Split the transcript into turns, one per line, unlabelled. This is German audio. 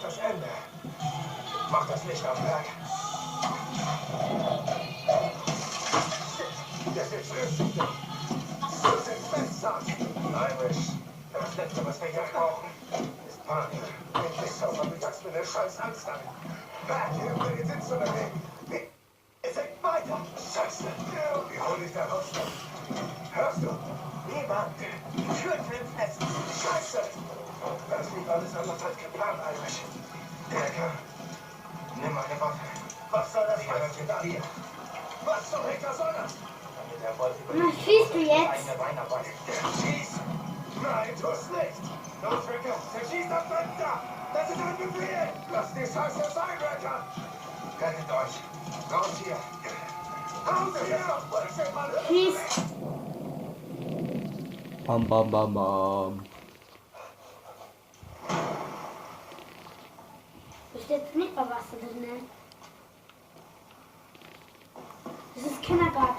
das Ende. Mach das Licht am Werk. Der steht flüssig. Du sitzt fest, Sarge. Irish. Das Letzte, was wir hier brauchen, ist Panik. Endlich zur Mittagsmühle scheiß Angst an. Hier übrigens sitzt du dagegen. Es hängt weiter. Scheiße. Wie hol ich da raus? Hörst du? Niemand. Türen fest. Scheiße. Das lief alles anders als geplant, Irish. Decker, nimm meine Waffe. Was soll das heißen? Hier. Was zum Henker soll das? Damit der Wolf über
Was schießt du jetzt?
eigene Beine arbeitet. Schieß! Nein, tu's nicht! Los, Ricker, zerschießt das Fenster! Das ist ein Befehl! Lasst die Scheiße sein, Ricker! Rettet euch! Raus hier! Raus hier!
Schieß!
Bam, bam, bam, bam.
Da steht nicht mal Wasser drin. Das ist Kindergarten.